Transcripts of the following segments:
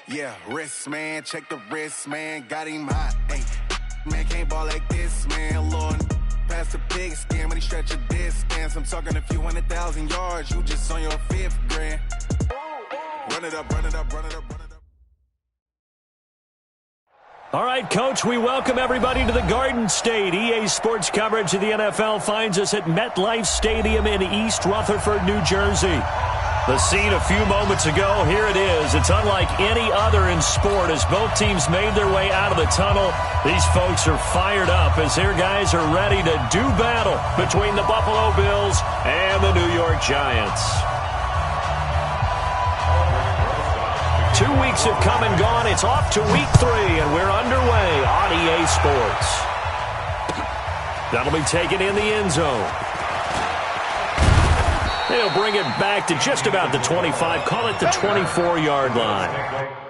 Yeah, wrist, man, check the wrist, man, got him hot. Hey, man, can't ball like this, man, Lord. Pass the pig skin, but he stretch a distance. I'm talking a few 100,000 yards, you just on your 5th grand. Run it up, run it up, run it up, run it up. All right, Coach, we welcome everybody to the Garden State. EA Sports coverage of the NFL finds us at MetLife Stadium in East Rutherford, New Jersey. The scene a few moments ago, here it is. It's unlike any other in sport as both teams made their way out of the tunnel. These folks are fired up as their guys are ready to do battle between the Buffalo Bills and the New York Giants. 2 weeks have come and gone. It's off to week 3, and we're underway on EA Sports. That'll be taken in the end zone. They'll bring it back to just about the 25, call it the 24-yard line.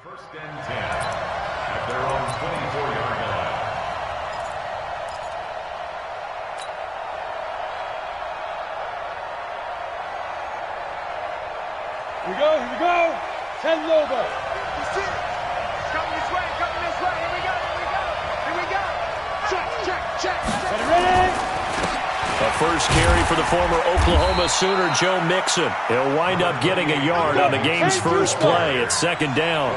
First and 10 at their own 24-yard line. Here we go. 10 over. Coming this way. Here we go. Check. Ready? A first carry for the former Oklahoma Sooner, Joe Mixon. He'll wind up getting a yard on the game's first play. It's 2nd down.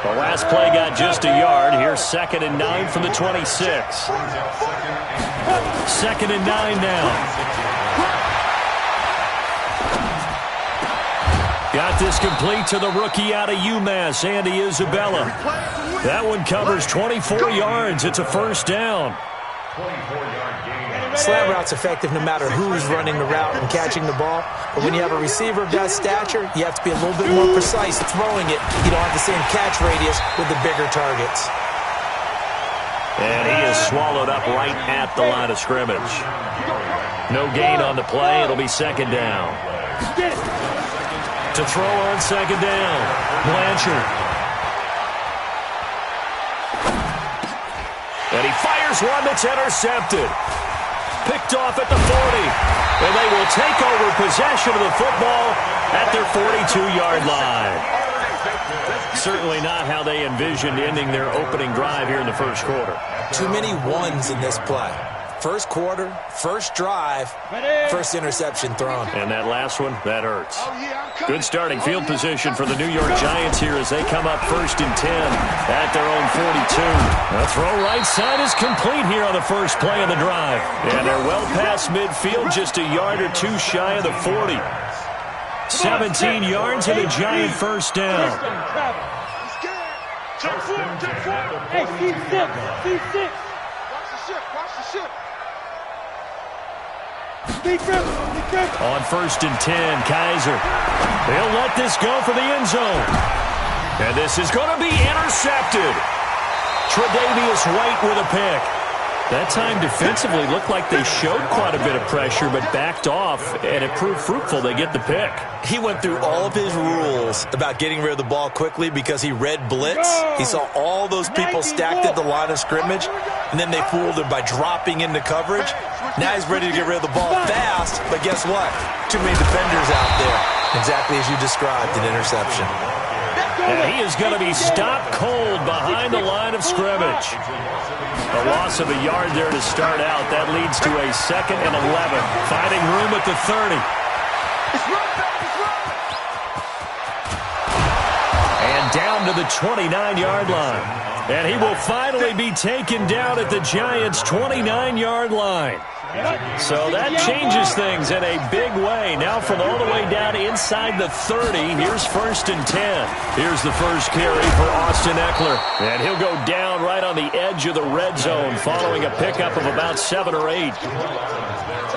The last play got just a yard. Here's 2nd and 9 from the 26. 2nd and 9 now. Got this complete to the rookie out of UMass, Andy Isabella. That one covers 24 yards. It's a first down. 24-yard gain. Slant route's effective no matter who's running the route and catching the ball. But when you have a receiver of that stature, you have to be a little bit more precise throwing it. You don't have the same catch radius with the bigger targets. And he is swallowed up right at the line of scrimmage. No gain on the play. It'll be 2nd down. To throw on 2nd down, Blanchard. And he fires one that's intercepted. Picked off at the 40. And they will take over possession of the football at their 42-yard line. Certainly not how they envisioned ending their opening drive here in the first quarter. Too many ones in this play. First quarter, first drive, first interception thrown. And that last one, that hurts. Good starting field position for the New York Giants here as they come up 1st and 10 at their own 42. The throw right side is complete here on the first play of the drive. And they're well past midfield, just a yard or two shy of the 40. 17 yards and a Giant first down. Hey, C6. Watch the ship. On 1st and 10, Kaiser. They'll let this go for the end zone. And this is going to be intercepted. Tre'Davious White with a pick. That time defensively looked like they showed quite a bit of pressure but backed off, and it proved fruitful. They get the pick. He went through all of his rules about getting rid of the ball quickly because he read blitz. He saw all those people stacked at the line of scrimmage, and then they fooled him by dropping into coverage. Now he's ready to get rid of the ball fast, but guess what? Too many defenders out there. Exactly as you described, an interception. And he is going to be stopped cold behind the line of scrimmage. A loss of a yard there to start out. That leads to a 2nd and 11. Finding room at the 30. And down to the 29-yard line. And he will finally be taken down at the Giants' 29-yard line. So that changes things in a big way. Now from all the way down inside the 30, here's 1st and 10. Here's the first carry for Austin Eckler. And he'll go down right on the edge of the red zone following a pickup of about 7 or 8.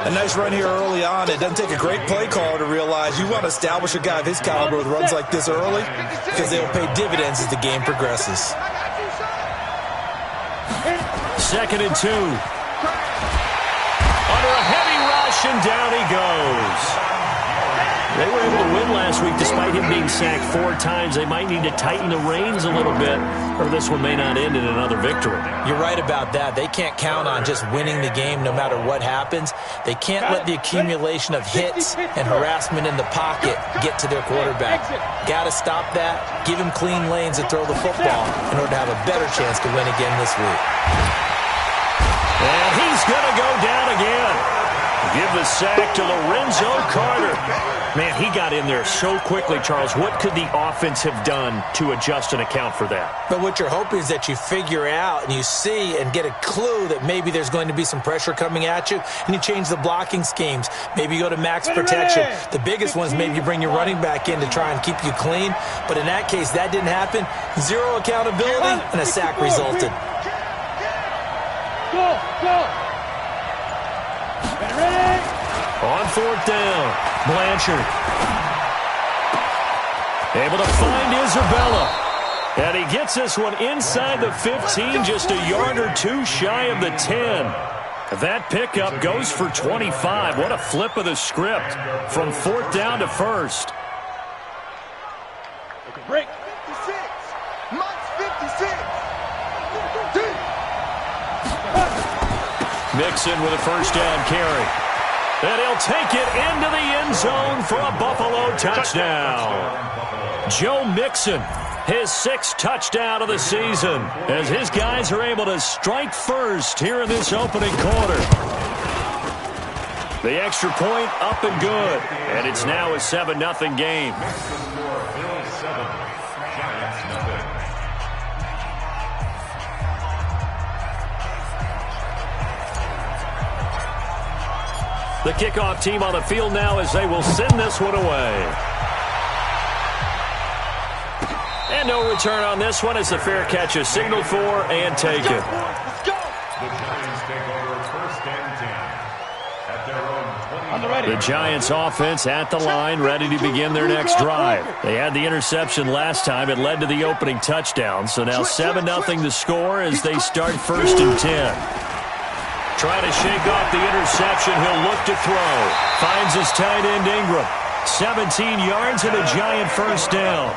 A nice run here early on. It doesn't take a great play caller to realize you want to establish a guy of his caliber with runs like this early because they'll pay pay dividends as the game progresses. 2nd and 2. Under a heavy rush, and down he goes. They were able to win last week despite him being sacked 4 times. They might need to tighten the reins a little bit, or this one may not end in another victory. You're right about that. They can't count on just winning the game no matter what happens. They can't let the accumulation of hits and harassment in the pocket get to their quarterback. Got to stop that, give him clean lanes to throw the football in order to have a better chance to win again this week. And he's going to go down again. Give the sack to Lorenzo Carter. Man, he got in there so quickly, Charles. What could the offense have done to adjust and account for that? But what you're hoping is that you figure out and you see and get a clue that maybe there's going to be some pressure coming at you, and you change the blocking schemes. Maybe you go to max protection. The biggest one is maybe you bring your running back in to try and keep you clean. But in that case, that didn't happen. 0 accountability, and a sack resulted. Go, go. Ready? On 4th down, Blanchard. Able to find Isabella. And he gets this one inside the 15, just a yard or 2 shy of the 10. That pickup goes for 25. What a flip of the script from 4th down to 1st. Break. 56. Mike's 56. Mixon with a 1st down carry. And he'll take it into the end zone for a Buffalo touchdown. Joe Mixon, his 6th touchdown of the season, as his guys are able to strike first here in this opening quarter. The extra point up and good, and it's now a 7-0 game. The kickoff team on the field now as they will send this one away. And no return on this one as the fair catch is signaled for and taken. The Giants take over 1st and 10 at their own 20. The Giants offense at the line, ready to begin their next drive. They had the interception last time. It led to the opening touchdown. So now 7-0 the score as they start 1st and 10. Trying to shake off the interception. He'll look to throw. Finds his tight end Ingram. 17 yards and a Giant 1st down.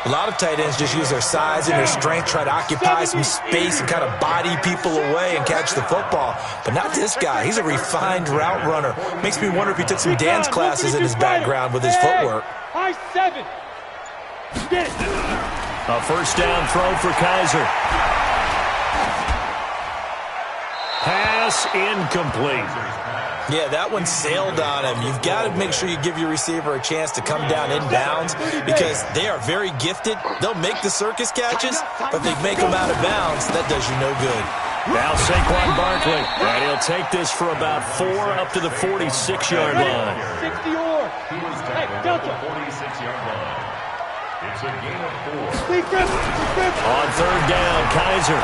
A lot of tight ends just use their size and their strength, try to occupy some space and kind of body people away and catch the football. But not this guy. He's a refined route runner. Makes me wonder if he took some dance classes in his background with his footwork. High 7. Get it. A 1st down throw for Kaiser. Pass incomplete. Yeah, that one sailed on him. You've got to make sure you give your receiver a chance to come down inbounds because they are very gifted. They'll make the circus catches, but they make them out of bounds. That does you no good. Now Saquon Barkley, and he'll take this for about 4 up to the 46-yard line. 60 or. Hey, Delta. 46-yard line. It's a gain of 4. On 3rd down, Kaiser.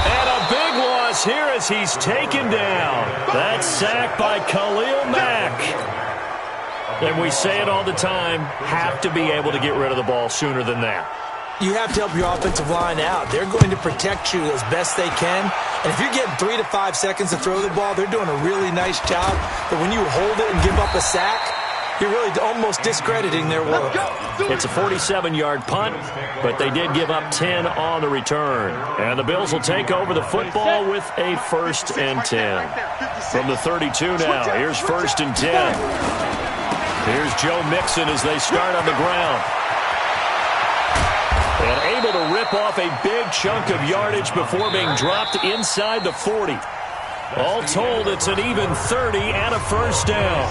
And a big loss here as he's taken down. That sack by Khalil Mack. And we say it all the time, have to be able to get rid of the ball sooner than that. You have to help your offensive line out. They're going to protect you as best they can. And if you're getting 3 to 5 seconds to throw the ball, they're doing a really nice job. But when you hold it and give up a sack, you're really almost discrediting their work. It's a 47-yard punt, but they did give up 10 on the return. And the Bills will take over the football with a 1st and 10. From the 32 now, here's 1st and 10. Here's Joe Mixon as they start on the ground. And able to rip off a big chunk of yardage before being dropped inside the 40. All told, it's an even 30 and a 1st down.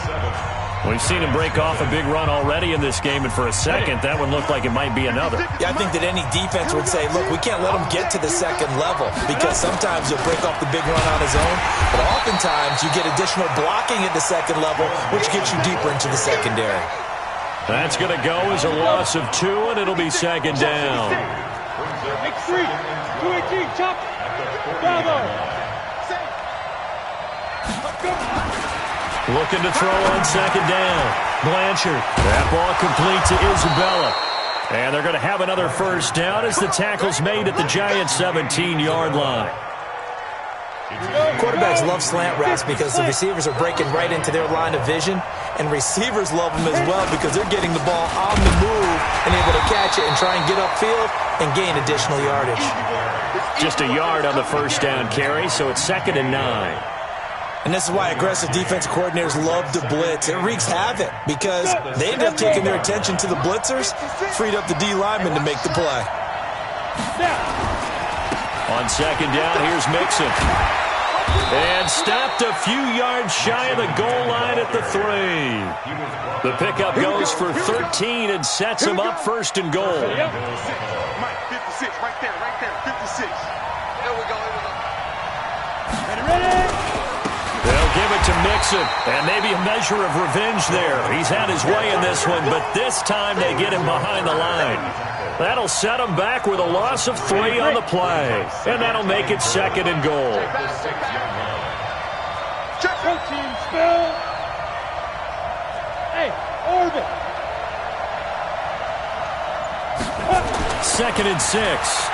We've seen him break off a big run already in this game, and for a second, that one looked like it might be another. Yeah, I think that any defense would say, look, we can't let him get to the 2nd level because sometimes he'll break off the big run on his own, but oftentimes you get additional blocking at the 2nd level, which gets you deeper into the secondary. That's going to go as a loss of 2, and it'll be 2nd down. Make 3. 2-18, chop. Bravo. Looking to throw on second down. Blanchard. That ball complete to Isabella. And they're going to have another first down as the tackle's made at the Giants' 17-yard line. Quarterbacks love slant routes because the receivers are breaking right into their line of vision, and receivers love them as well because they're getting the ball on the move and able to catch it and try and get upfield and gain additional yardage. Just a yard on the first down carry, so it's 2nd and 9. And this is why aggressive defensive coordinators love to blitz. It wreaks havoc because they end up taking their attention to the blitzers, freed up the D lineman to make the play. On second down, here's Mixon. And stopped a few yards shy of the goal line at the 3. The pickup goes for 13 and sets him up 1st and goal. Mike, 56, right there, 56. Here we go. Ready? They'll give it to Mixon, and maybe a measure of revenge there. He's had his way in this one, but this time they get him behind the line. That'll set him back with a loss of 3 on the play, and that'll make it 2nd and goal. Protein spill. Hey, Orbit. 2nd and 6.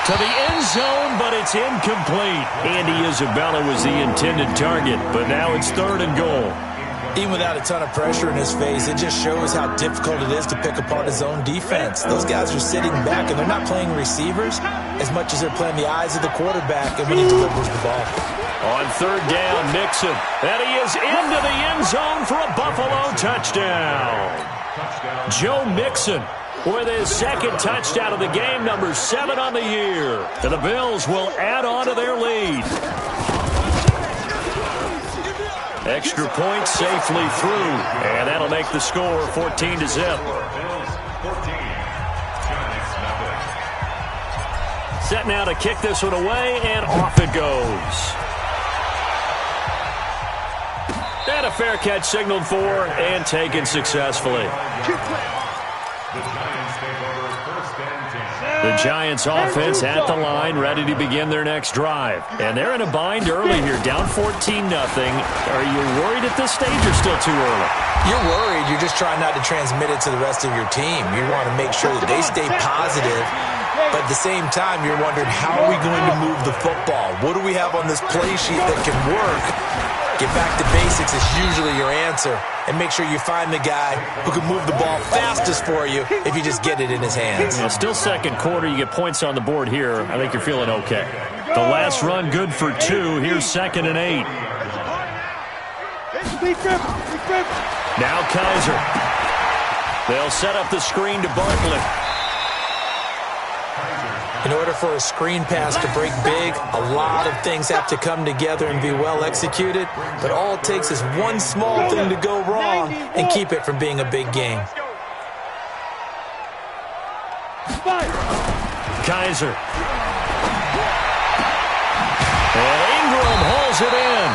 To the end zone, but it's incomplete. Andy Isabella was the intended target, but now it's 3rd and goal. Even without a ton of pressure in his face, it just shows how difficult it is to pick apart his own defense. Those guys are sitting back, and they're not playing receivers as much as they're playing the eyes of the quarterback and when he delivers the ball. On 3rd down, Mixon. And he is into the end zone for a Buffalo touchdown. Joe Mixon with his 2nd touchdown of the game, number 7 on the year. And the Bills will add on to their lead. Extra point safely through, and that'll make the score 14-0. Set now to kick this one away, and off it goes. And a fair catch signaled for and taken successfully. The Giants offense at the line, ready to begin their next drive. And they're in a bind early here, down 14-0. Are you worried at this stage or still too early? You're worried. You're just trying not to transmit it to the rest of your team. You want to make sure that they stay positive. But at the same time, you're wondering, how are we going to move the football? What do we have on this play sheet that can work? Get back to basics is usually your answer. And make sure you find the guy who can move the ball fastest for you if you just get it in his hands. Yeah, still 2nd quarter. You get points on the board here. I think you're feeling okay. The last run good for 2. Here's 2nd and 8. Now Kaiser. They'll set up the screen to Barkley. In order for a screen pass to break big, a lot of things have to come together and be well executed. But all it takes is one small thing to go wrong and keep it from being a big game. Kaiser. And Ingram hauls it in.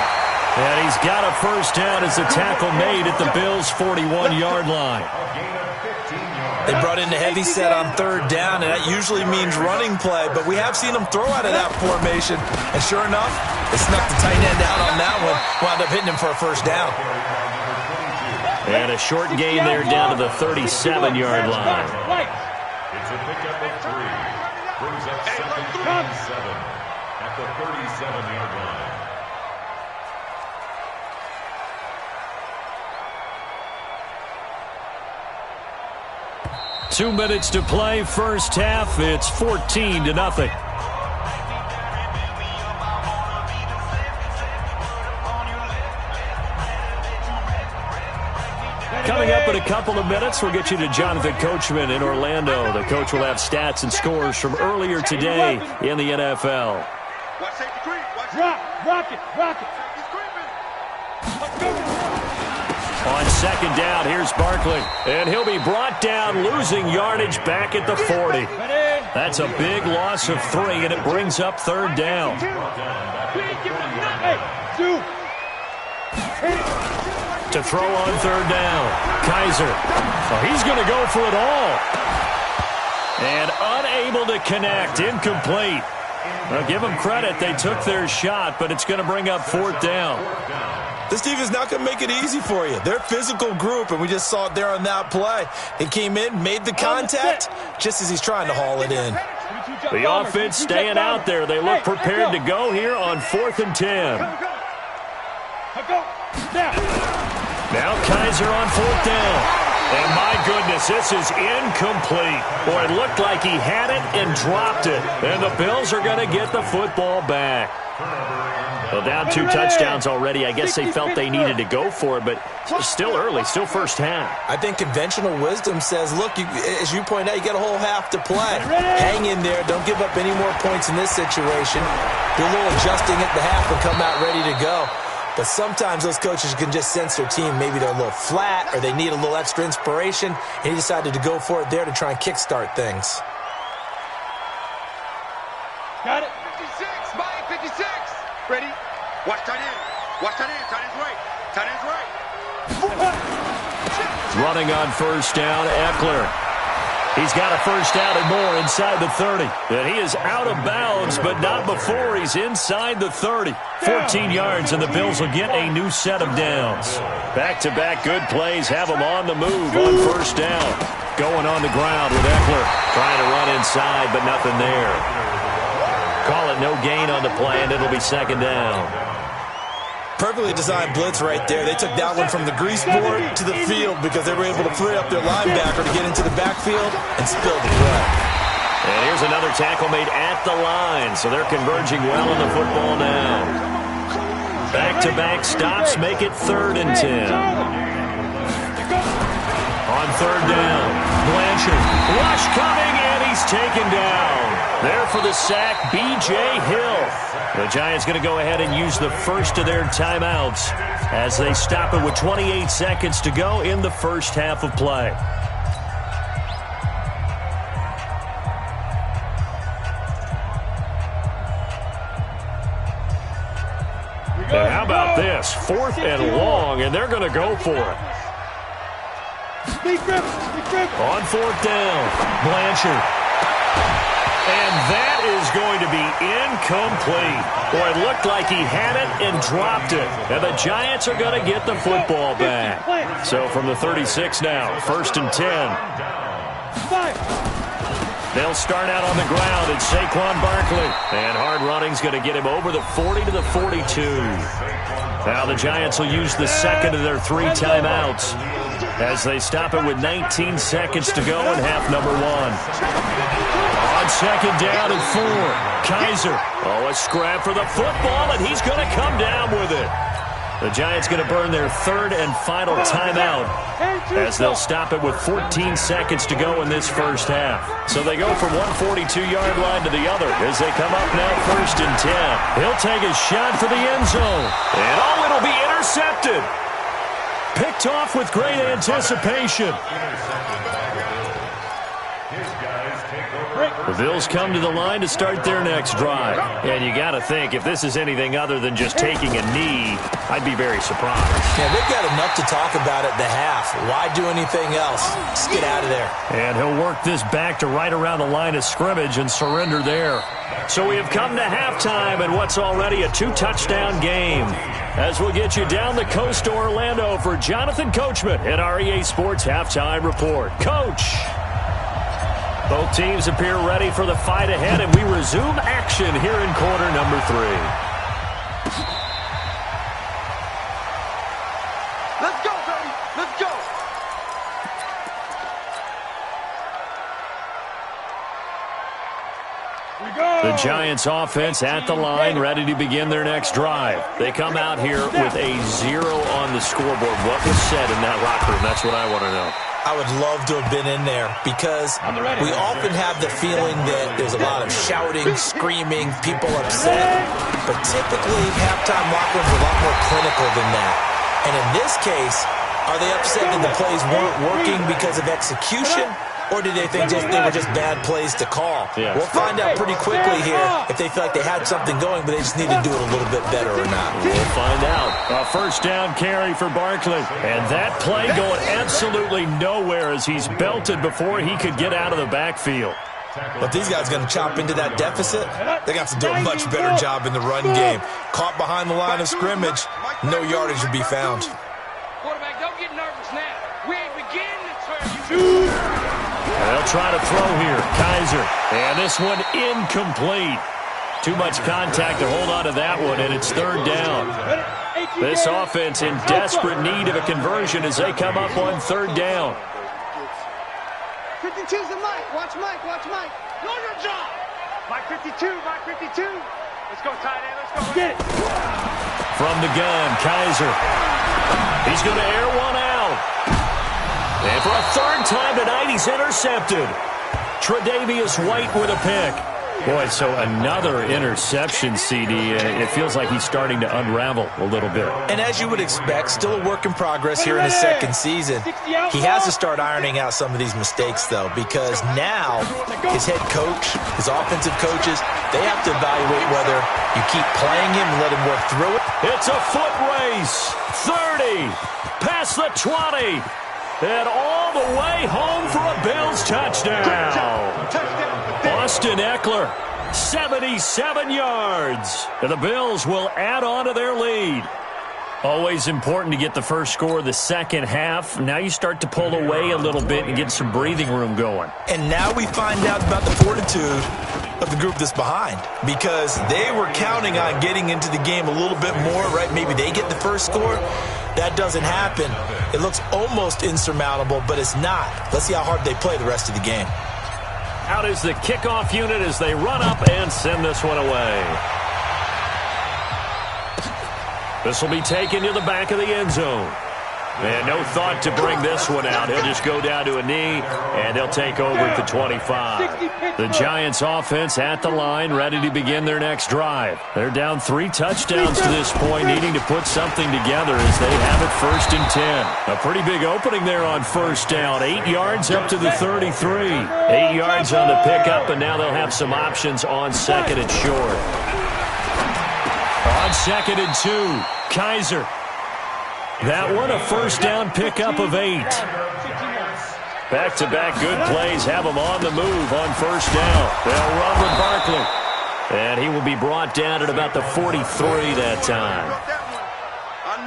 And he's got a first down as the tackle made at the Bills' 41-yard line. They brought in the heavy set on 3rd down, and that usually means running play, but we have seen them throw out of that formation. And sure enough, they snuck the tight end out on that one, wound up hitting him for a first down. And a short gain there down to the 37-yard line. It's a pickup of 3. Brings up 2nd and 7 at the 37-yard line. 2 minutes to play, first half. It's 14-0. Coming up in a couple of minutes, we'll get you to Jonathan Coachman in Orlando. The coach will have stats and scores from earlier today in the NFL. Rock it. On second down, here's Barkley. And he'll be brought down, losing yardage back at the 40. That's a big loss of 3, and it brings up 3rd down. To throw on 3rd down, Kaiser. Oh, he's going to go for it all. And unable to connect, incomplete. Now, give them credit. They took their shot, but it's going to bring up 4th down. This team is not going to make it easy for you. They're a physical group, and we just saw it there on that play. He came in, made the contact, just as he's trying to haul it in. The offense staying out there. They look prepared to go here on 4th and 10. Now Kaiser on 4th down. And my goodness, this is incomplete. Boy, it looked like he had it and dropped it. And the Bills are going to get the football back. Well, down 2 touchdowns already. I guess they felt they needed to go for it, but still early, still first half. I think conventional wisdom says, look, as you point out, you got a whole half to play. Hang in there. Don't give up any more points in this situation. Do a little adjusting at the half and come out ready to go. But sometimes those coaches can just sense their team. Maybe they're a little flat or they need a little extra inspiration, and he decided to go for it there to try and kickstart things. Got it. 56, Mike, 56. Ready? Watch tight end. Watch tight end. Tight end's right. Tight end's right. Running on 1st down, Eckler. He's got a first down and more inside the 30. And he is out of bounds, but not before he's inside the 30. 14 yards, and the Bills will get a new set of downs. Back-to-back good plays have them on the move on 1st down. Going on the ground with Eckler. Trying to run inside, but nothing there. Call it no gain on the play, and it'll be 2nd down. Perfectly designed blitz right there. They took that one from the grease board to the field because they were able to free up their linebacker to get into the backfield and spill the play. And here's another tackle made at the line, so they're converging well on the football now. Back-to-back stops make it 3rd and 10. On 3rd down, Blanchard. Rush coming, and he's taken down. There for the sack, B.J. Hill. The Giants going to go ahead and use the first of their timeouts as they stop it with 28 seconds to go in the first half of play. And how about this? 4th and long, and they're going to go for it. On 4th down, Blanchard. And that is going to be incomplete. Boy, it looked like he had it and dropped it. And the Giants are going to get the football back. So from the 36 now, 1st and 10. They'll start out on the ground. It's Saquon Barkley. And hard running's going to get him over the 40 to the 42. Now the Giants will use the second of their 3 timeouts as they stop it with 19 seconds to go in half number 1. On 2nd down and 4. Kaiser. Oh, a scrap for the football, and he's going to come down with it. The Giants going to burn their 3rd and final timeout as they'll stop it with 14 seconds to go in this first half. So they go from one 42-yard line to the other as they come up now 1st and 10. He'll take a shot for the end zone. And oh, it'll be intercepted. Picked off with great anticipation. The Bills come to the line to start their next drive. And you got to think, if this is anything other than just taking a knee, I'd be very surprised. Yeah, they've got enough to talk about at the half. Why do anything else? Just get out of there. And he'll work this back to right around the line of scrimmage and surrender there. So we have come to halftime in what's already a 2-touchdown game. As we'll get you down the coast to Orlando for Jonathan Coachman at our EA Sports Halftime Report. Coach! Both teams appear ready for the fight ahead, and we resume action here in quarter number 3. Let's go, baby. Let's go. The Giants offense at the line, ready to begin their next drive. They come out here with a 0 on the scoreboard. What was said in that locker room? That's what I want to know. I would love to have been in there because we often have the feeling that there's a lot of shouting, screaming, people upset. But typically, halftime locker rooms are a lot more clinical than that. And in this case, are they upset that the plays weren't working because of execution? Or did they think they were just bad plays to call? Yeah. We'll find out pretty quickly here if they feel like they had something going, but they just need to do it a little bit better or not. We'll find out. A first down carry for Barkley. And that play going absolutely nowhere as he's belted before he could get out of the backfield. But if these guys are going to chop into that deficit, they're going to have to do a much better job in the run game. Caught behind the line of scrimmage, no yardage to be found. Quarterback, don't get nervous now. We ain't beginning to turn you. They'll try to throw here. Kaiser. And this one incomplete. Too much contact to hold on to that one, and it's third down. This offense in desperate need of a conversion as they come up on third down. 52's the Mike. Watch Mike. Watch Mike. Know your job. Mike 52. Mike 52. Let's go, tight end. Let's go. Get it. From the gun, Kaiser. He's going to air one out. And for a third time tonight, he's intercepted. Tre'Davious White with a pick. Boy, so another interception, CD. It feels like he's starting to unravel a little bit. And as you would expect, still a work in progress here in his second season. He has to start ironing out some of these mistakes, though, because now his head coach, his offensive coaches, they have to evaluate whether you keep playing him and let him work through it. It's a foot race. 30, past the 20, and all the way home for a Bills touchdown. Austin Eckler, 77 yards. And the Bills will add on to their lead. Always important to get the first score of the second half. Now you start to pull away a little bit and get some breathing room going. And now we find out about the fortitude of the group that's behind, because they were counting on getting into the game a little bit more, right? Maybe they get the first score. That doesn't happen. It looks almost insurmountable, but it's not. Let's see how hard they play the rest of the game. Out is the kickoff unit as they run up and send this one away. This will be taken to the back of the end zone. And no thought to bring this one out. He'll just go down to a knee, and they'll take over at the 25. The Giants offense at the line, ready to begin their next drive. They're down 3 touchdowns to this point, needing to put something together as they have it 1st and 10. A pretty big opening there on first down. 8 yards up to the 33. 8 yards on the pickup, and now they'll have some options on second and short. On 2nd and 2, Kaiser. That one, a first down pickup of 8. Back-to-back good plays have them on the move on first down. They'll run with Barkley. And he will be brought down at about the 43 that time.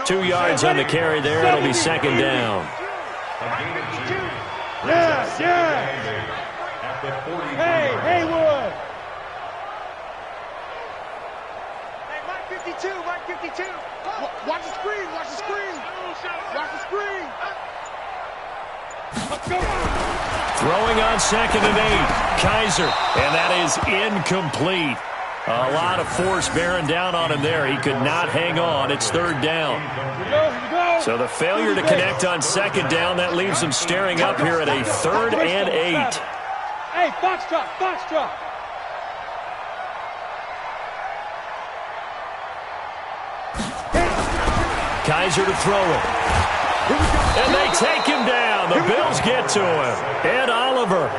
2 yards on the carry there. It'll be 2nd down. Hey, Haywood. Hey, Mike 52. Mike 52. Watch the screen. Watch the screen. Watch the screen. Let's go. Throwing on 2nd and 8. Kaiser. And that is incomplete. A lot of force bearing down on him there. He could not hang on. It's 3rd down. So the failure to connect on 2nd down, that leaves him staring up here at a 3rd and 8. Hey, foxtrot, foxtrot. Kaiser to throw it. And they take him down. The Bills get to him. Ed Oliver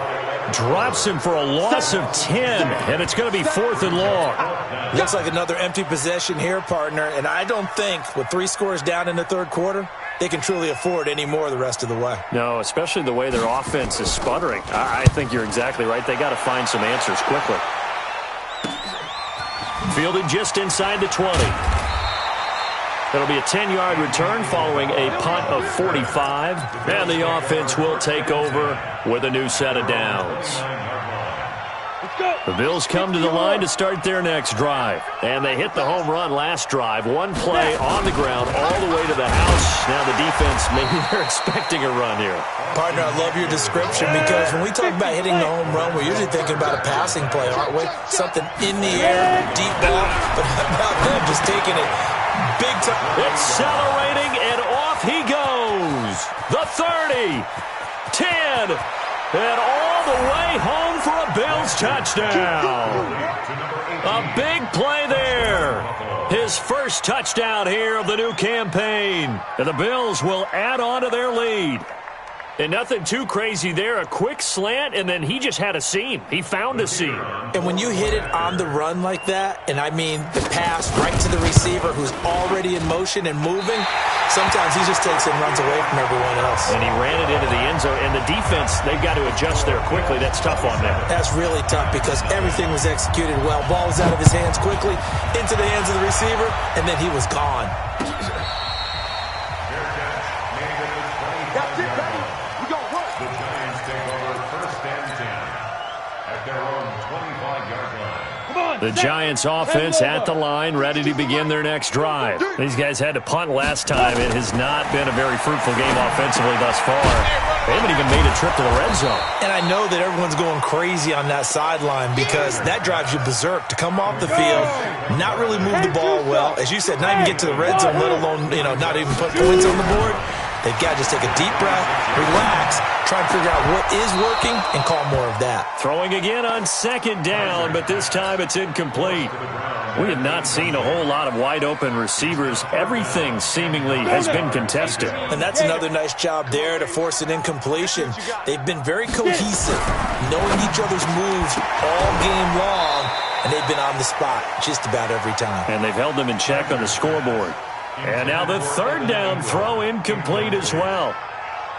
drops him for a loss of 10, and it's going to be 4th and long. Looks like another empty possession here, partner, and I don't think with 3 scores down in the 3rd quarter, they can truly afford any more the rest of the way. No, especially the way their offense is sputtering. I think you're exactly right. They got to find some answers quickly. Fielded just inside the 20. It'll be a 10-yard return following a punt of 45. And the offense will take over with a new set of downs. The Bills come to the line to start their next drive. And they hit the home run last drive. One play on the ground all the way to the house. Now the defense, maybe they're expecting a run here. Partner, I love your description because when we talk about hitting the home run, we're usually thinking about a passing play, aren't we? Something in the air, deep ball. But how about them just taking it big time? Accelerating, and off he goes. The 30, 10, and all the way home for a Bills touchdown. A big play there. His first touchdown here of the new campaign. And the Bills will add on to their lead. And nothing too crazy there. A quick slant, and then he just had a seam. He found a seam. And when you hit it on the run like that, and I mean the pass right to the receiver who's already in motion and moving, Sometimes he just takes it and runs away from everyone else. And he ran it into the end zone. And the defense, they've got to adjust there quickly. That's tough on them. That's really tough because everything was executed well. Ball was out of his hands quickly, into the hands of the receiver, and then he was gone. That's it, baby. We gon' work. The Giants take over 1st and 10 at their own 25-yard line. The Giants offense at the line, ready to begin their next drive. These guys had to punt last time. It has not been a very fruitful game offensively thus far. They haven't even made a trip to the red zone. And I know that everyone's going crazy on that sideline because that drives you berserk to come off the field, not really move the ball well. As you said, not even get to the red zone, let alone, not even put points on the board. They've got to just take a deep breath, relax, try and figure out what is working, and call more of that. Throwing again on 2nd down, but this time it's incomplete. We have not seen a whole lot of wide-open receivers. Everything seemingly has been contested. And that's another nice job there to force an incompletion. They've been very cohesive, knowing each other's moves all game long, and they've been on the spot just about every time. And they've held them in check on the scoreboard. And now the 3rd down throw incomplete as well.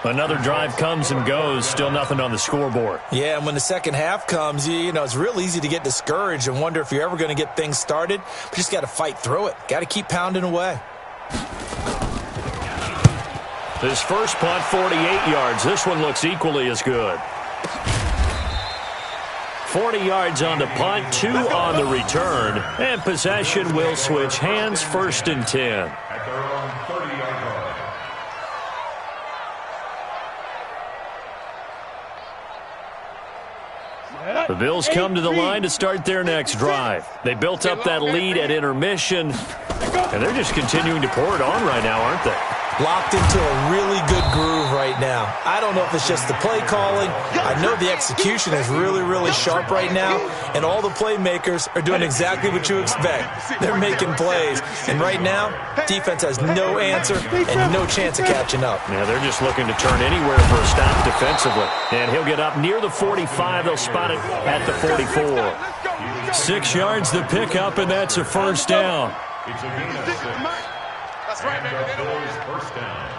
Another drive comes and goes, still nothing on the scoreboard. Yeah, and when the second half comes, it's real easy to get discouraged and wonder if you're ever going to get things started. But you just got to fight through it. Got to keep pounding away. This first punt, 48 yards. This one looks equally as good. 40 yards on the punt, 2 on the return. And possession will switch hands, 1st and 10. At their own 30-yard line. The Bills come to the line to start their next drive. They built up that lead at intermission, and they're just continuing to pour it on right now, aren't they? Locked into a really good groove right now. I don't know if it's just the play calling. I know the execution is really, really sharp right now, and all the playmakers are doing exactly what you expect. They're making plays, and right now, defense has no answer and no chance of catching up. Yeah, they're just looking to turn anywhere for a stop defensively. And he'll get up near the 45. They'll spot it at the 44. 6 yards the pickup, and that's a 1st down. It's a gain of 6. That's right, baby. Bills 1st down.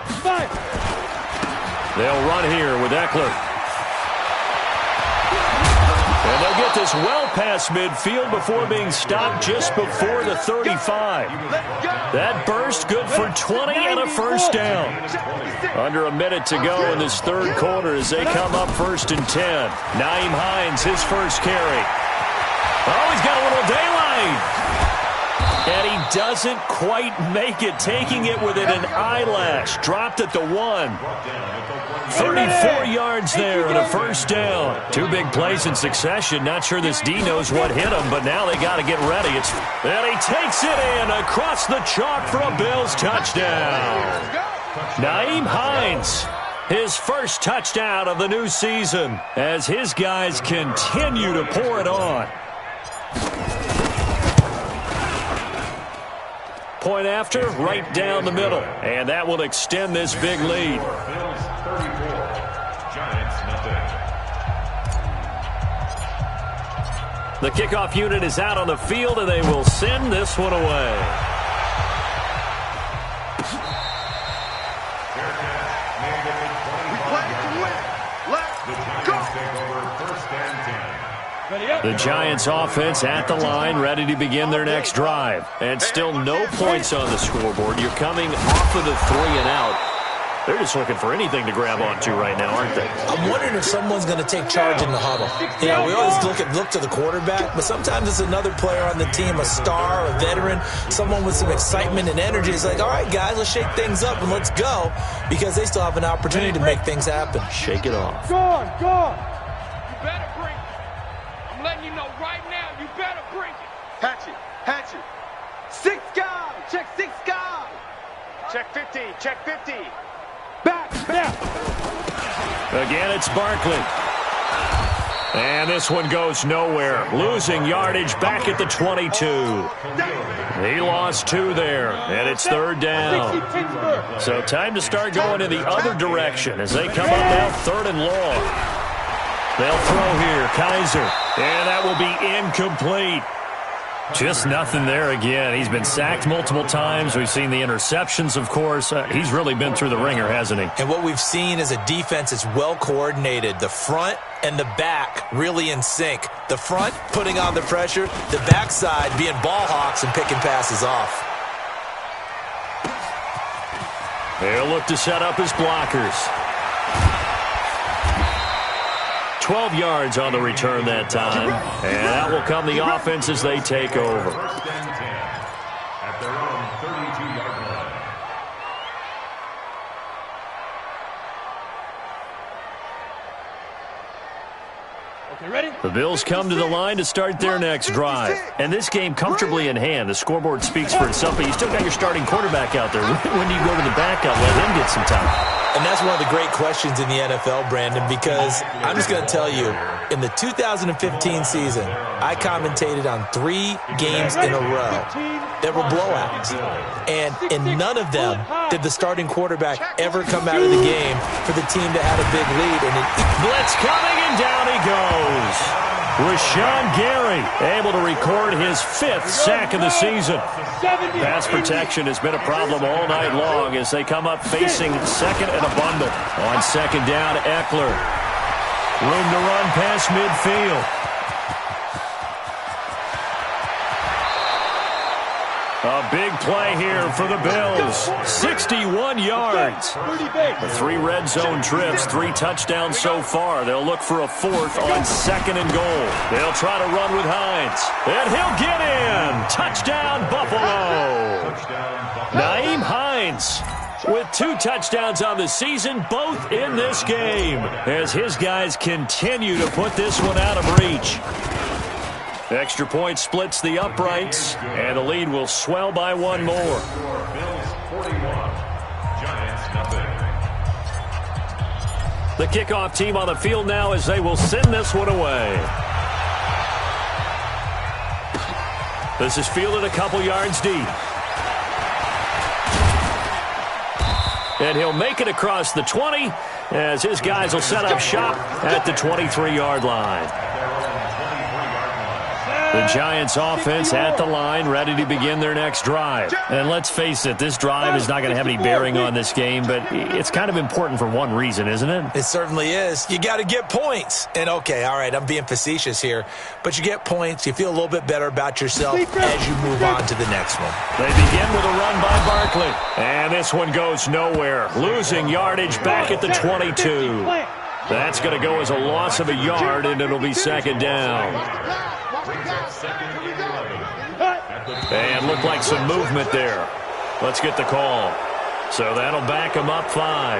They'll run here with Eckler. And they'll get this well past midfield before being stopped just before the 35. That burst good for 20 and a 1st down. Under a minute to go in this 3rd quarter as they come up 1st and 10. Nyheim Hines, his first carry. Oh, he's got a little daylight. And he doesn't quite make it, taking it within an eyelash. Dropped at the 1. 34 yards there and a 1st down. 2 big plays in succession. Not sure this D knows what hit him, but now they got to get ready. And he takes it in across the chalk for a Bills touchdown. Nyheim Hines, his first touchdown of the new season as his guys continue to pour it on. Point after, right down the middle. And that will extend this big lead. Bills 34. Giants nothing. The kickoff unit is out on the field, and they will send this one away. The Giants offense at the line, ready to begin their next drive. And still no points on the scoreboard. You're coming off of the 3 and out. They're just looking for anything to grab onto right now, aren't they? I'm wondering if someone's going to take charge in the huddle. We always look to the quarterback, but sometimes it's another player on the team, a star, a veteran, someone with some excitement and energy. It's like, all right, guys, let's shake things up and let's go, because they still have an opportunity to make things happen. Shake it off. Go on. You better bring it. I'm letting you know right now, you better bring it. Hatch it. 6 guys. Check 6 guys. Check 50, check 50. Back. Again, it's Barkley. And this one goes nowhere. Losing yardage back at the 22. He lost 2 there, and it's 3rd down. So time to start going in the other direction as they come up now 3rd and long. They'll throw here, Kaiser, and that will be incomplete. Just nothing there again. He's been sacked multiple times. We've seen the interceptions, of course. He's really been through the ringer, hasn't he? And what we've seen is a defense that's well coordinated. The front and the back really in sync. The front putting on the pressure, the backside being ball hawks and picking passes off. They'll look to set up his blockers. 12 yards on the return that time. And that will come the offense as they take over. First and 10 at their own 32-yard line. Okay, ready? The Bills come to the line to start their next drive. And this game comfortably in hand. The scoreboard speaks for itself, but you still got your starting quarterback out there. When do you go to the backup? Let him get some time. And that's one of the great questions in the NFL, Brandon, because I'm just going to tell you, in the 2015 season, I commentated on 3 games in a row that were blowouts. And in none of them did the starting quarterback ever come out of the game for the team that had a big lead. And blitz coming, and down he goes. Rashawn Gary able to record his 5th sack of the season. Pass protection has been a problem all night long as they come up facing second and a bundle. On second down, Eckler. Room to run past midfield. A big play here for the Bills. 61 yards. The 3 red zone trips, 3 touchdowns so far. They'll look for a 4th on second and goal. They'll try to run with Hines. And he'll get in. Touchdown, Buffalo. Nyheim Hines with 2 touchdowns on the season, both in this game, as his guys continue to put this one out of reach. Extra point splits the uprights, and the lead will swell by 1 more. Bills 41, Giants nothing. The kickoff team on the field now as they will send this one away. This is fielded a couple yards deep. And he'll make it across the 20 as his guys will set up shop at the 23-yard line. The Giants offense at the line, ready to begin their next drive. And let's face it, this drive is not going to have any bearing on this game, but it's kind of important for one reason, isn't it? It certainly is. You got to get points. And okay, all right, I'm being facetious here, but you get points, you feel a little bit better about yourself as you move on to the next one. They begin with a run by Barkley. And this one goes nowhere, losing yardage back at the 22. That's going to go as a loss of a yard, and it'll be second down. And looked like some movement there. Let's get the call. So that'll back them up 5.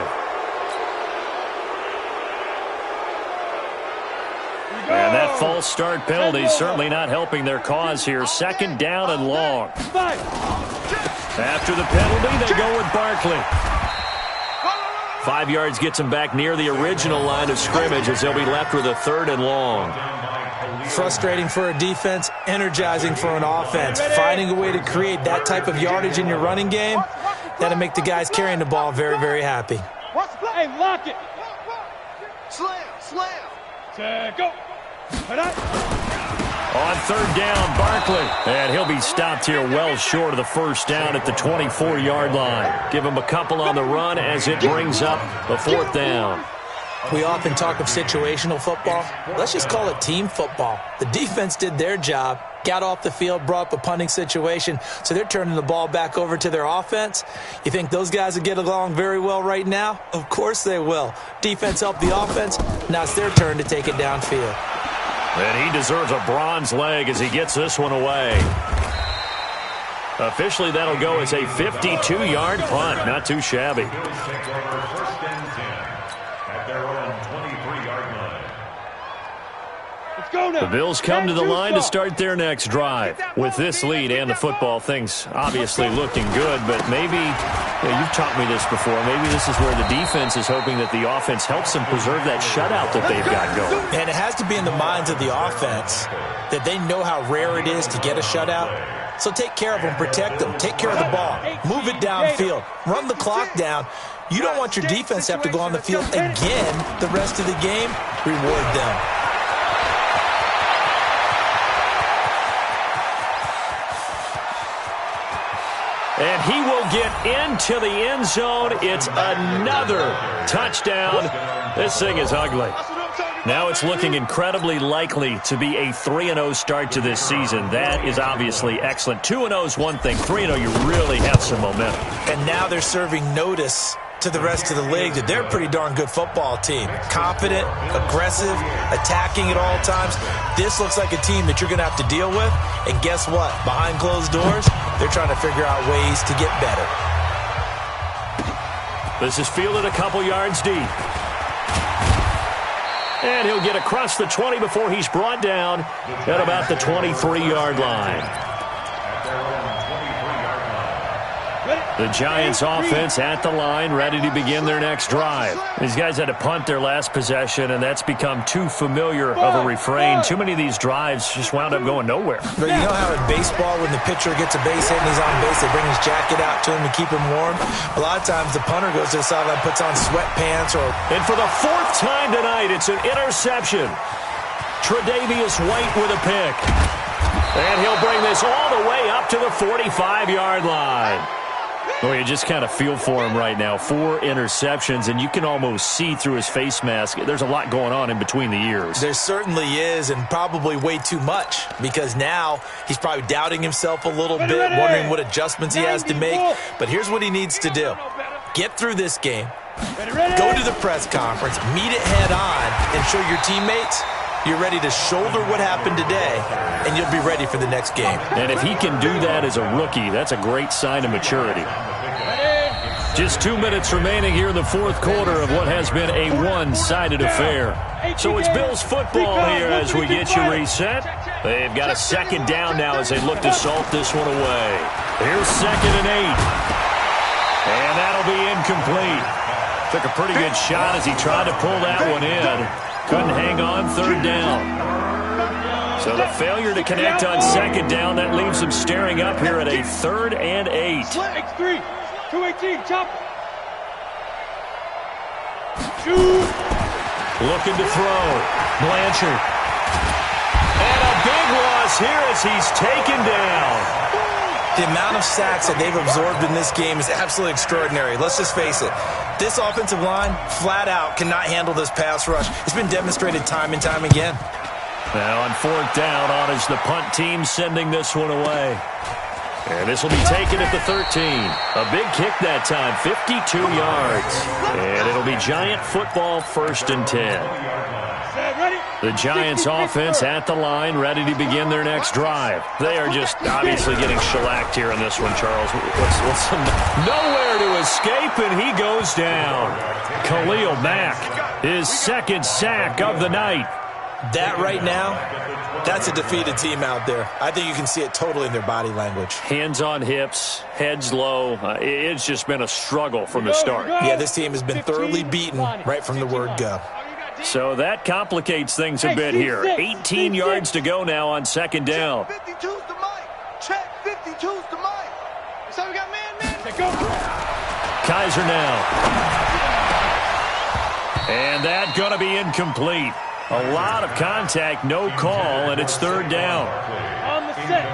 And that false start penalty certainly not helping their cause here. Second down and long. After the penalty, they go with Barkley. 5 yards gets them back near the original line of scrimmage as they'll be left with a 3rd and long. Frustrating for a defense, energizing for an offense. Finding a way to create that type of yardage in your running game, that'll make the guys carrying the ball very, very happy. Hey, lock it. Slam. Go. On 3rd down, Barkley. And he'll be stopped here well short of the 1st down at the 24-yard line. Give him a couple on the run as it brings up the 4th down. We often talk of situational football. Let's just call it team football. The defense did their job, got off the field, brought up a punting situation, so they're turning the ball back over to their offense. You think those guys will get along very well right now? Of course they will. Defense helped the offense. Now it's their turn to take it downfield. And he deserves a bronze leg as he gets this one away. Officially, that'll go as a 52-yard punt. Not too shabby. First and 10 at their own 23-yard line. The Bills come to the line to start their next drive. With this lead and the football, things obviously looking good, but maybe, you've taught me this before, maybe this is where the defense is hoping that the offense helps them preserve that shutout that they've got going. And it has to be in the minds of the offense that they know how rare it is to get a shutout. So take care of them, protect them, take care of the ball, move it downfield, run the clock down. You don't want your defense to have to go on the field again the rest of the game. Reward them. And he will get into the end zone. It's another touchdown. This thing is ugly. Now it's looking incredibly likely to be a 3-0 start to this season. That is obviously excellent. 2-0 is one thing. 3-0, you really have some momentum. And now they're serving notice to the rest of the league that they're a pretty darn good football team. Confident, aggressive, attacking at all times. This looks like a team that you're going to have to deal with. And guess what? Behind closed doors, they're trying to figure out ways to get better. This is fielded a couple yards deep. And he'll get across the 20 before he's brought down at about the 23-yard line. The Giants offense at the line, ready to begin their next drive. These guys had to punt their last possession, and that's become too familiar of a refrain. Too many of these drives just wound up going nowhere. But you know how in baseball, when the pitcher gets a base hit and he's on base, they bring his jacket out to him to keep him warm? A lot of times the punter goes to the sideline, puts on sweatpants. And for the fourth time tonight, it's an interception. Tre'Davious White with a pick. And he'll bring this all the way up to the 45-yard line. Well, you just kind of feel for him right now. 4 interceptions, and you can almost see through his face mask. There's a lot going on in between the ears. There certainly is, and probably way too much, because now he's probably doubting himself a little bit, wondering what adjustments he has to make. But here's what he needs to do. Get through this game, go to the press conference, meet it head on, and show your teammates you're ready to shoulder what happened today, and you'll be ready for the next game. And if he can do that as a rookie, that's a great sign of maturity. Just 2 minutes remaining here in the fourth quarter of what has been a one-sided affair. So it's Bills football here as we get you reset. They've got a second down now as they look to salt this one away. Here's 2nd and 8. And that'll be incomplete. Took a pretty good shot as he tried to pull that one in. Couldn't hang on 3rd down. So the failure to connect on 2nd down, that leaves him staring up here at a 3rd and 8. X3, 218, chop. Looking to throw. Blanchard. And a big loss here as he's taken down. The amount of sacks that they've absorbed in this game is absolutely extraordinary. Let's just face it. This offensive line, flat out, cannot handle this pass rush. It's been demonstrated time and time again. Now on 4th down, on is the punt team sending this one away. And this will be taken at the 13. A big kick that time, 52 yards. And it'll be Giant football, 1st and 10. The Giants offense at the line, ready to begin their next drive. They are just obviously getting shellacked here in this one, Charles. Nowhere to escape, and he goes down. Khalil Mack, his 2nd sack of the night. That right now, that's a defeated team out there. I think you can see it totally in their body language. Hands on hips, heads low. It's just been a struggle from the start. Yeah, this team has been thoroughly beaten right from the word go. So that complicates things a bit here. 18 yards to go now on 2nd down. Check 52's the mic. Check 52's the mic. So we got man. Go. Kaiser now. And that going to be incomplete. A lot of contact, no call, and it's 3rd down.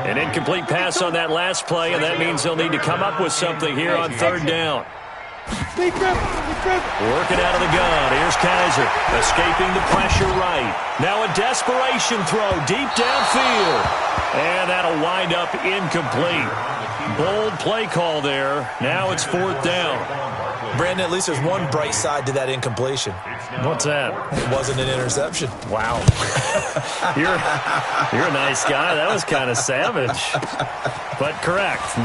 An incomplete pass on that last play, and that means they'll need to come up with something here on 3rd down. Working out of the gun. Here's Kaiser. Escaping the pressure right. Now a desperation throw deep downfield. And that'll wind up incomplete. Bold play call there. Now it's 4th down. Brandon, at least there's one bright side to that incompletion. What's that? It wasn't an interception. Wow. You're a nice guy. That was kind of savage. But correct.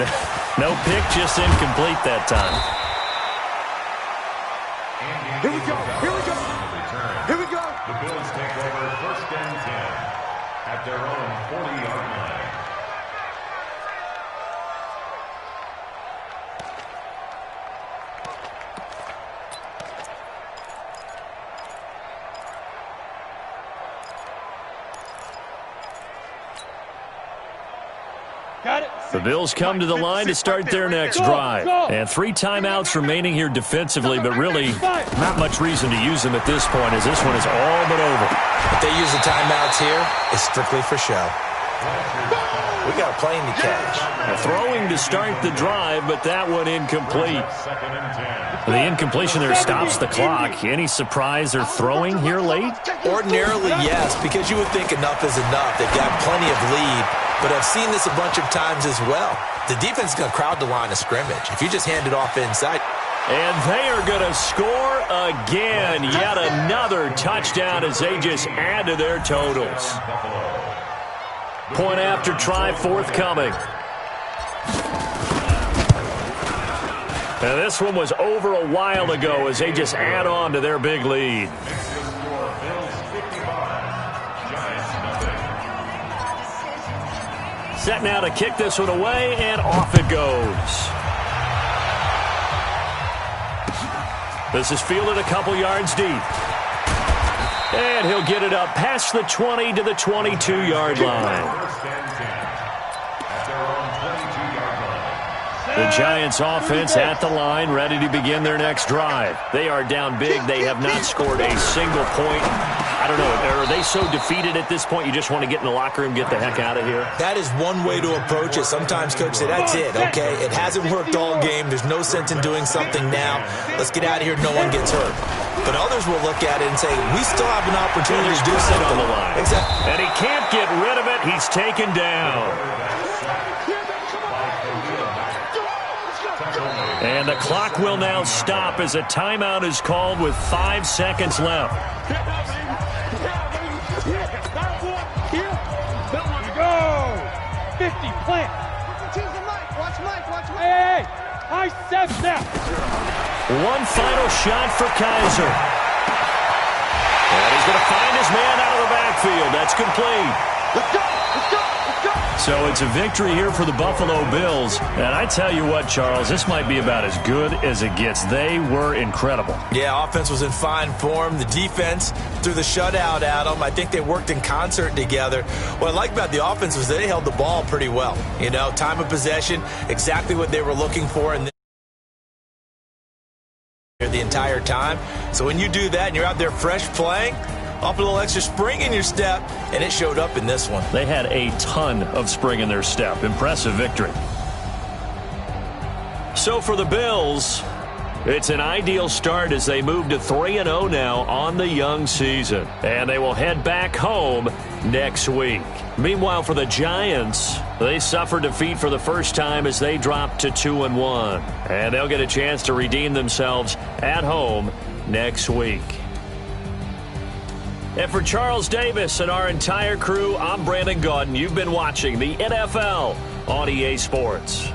No pick, just incomplete that time. Here we go. Here we go. Here we go. The Bills take over 1st and 10 at their own 40-yard line. Got it. The Bills come to the line to start their next drive. And 3 timeouts remaining here defensively, but really not much reason to use them at this point as this one is all but over. If they use the timeouts here, it's strictly for show. We got a plane to catch. Throwing to start the drive, but that one incomplete. The incompletion there stops the clock. Any surprise they're throwing here late? Ordinarily, yes, because you would think enough is enough. They've got plenty of lead, but I've seen this a bunch of times as well. The defense is going to crowd the line of scrimmage. If you just hand it off inside. And they are going to score again. Yet another touchdown as they just add to their totals. Point after try forthcoming. And this one was over a while ago as they just add on to their big lead. Set now to kick this one away, and off it goes. This is fielded a couple yards deep. And he'll get it up past the 20 to the 22-yard line. The Giants offense at the line, ready to begin their next drive. They are down big. They have not scored a single point. I don't know. Are they so defeated at this point you just want to get in the locker room, get the heck out of here? That is one way to approach it. Sometimes coaches say, that's it, okay? It hasn't worked all game. There's no sense in doing something now. Let's get out of here. No one gets hurt. But others will look at it and say, we still have an opportunity to do something. On the line. Exactly. And he can't get rid of it. He's taken down. And the clock will now stop as a timeout is called with 5 seconds left. Go! 50, plant. Watch Mike. Hey, I said that. One final shot for Kaiser. And he's going to find his man out of the backfield. That's complete. Let's go. So it's a victory here for the Buffalo Bills. And I tell you what, Charles, this might be about as good as it gets. They were incredible. Yeah, offense was in fine form. The defense threw the shutout at them. I think they worked in concert together. What I like about the offense was they held the ball pretty well. You know, time of possession, exactly what they were looking for in the entire time. So when you do that and you're out there fresh playing, off a little extra spring in your step, and it showed up in this one. They had a ton of spring in their step. Impressive victory. So for the Bills, it's an ideal start as they move to 3-0 now on the young season. And they will head back home next week. Meanwhile, for the Giants, they suffered defeat for the first time as they dropped to 2-1. And they'll get a chance to redeem themselves at home next week. And for Charles Davis and our entire crew, I'm Brandon Gaudin. You've been watching the NFL on EA Sports.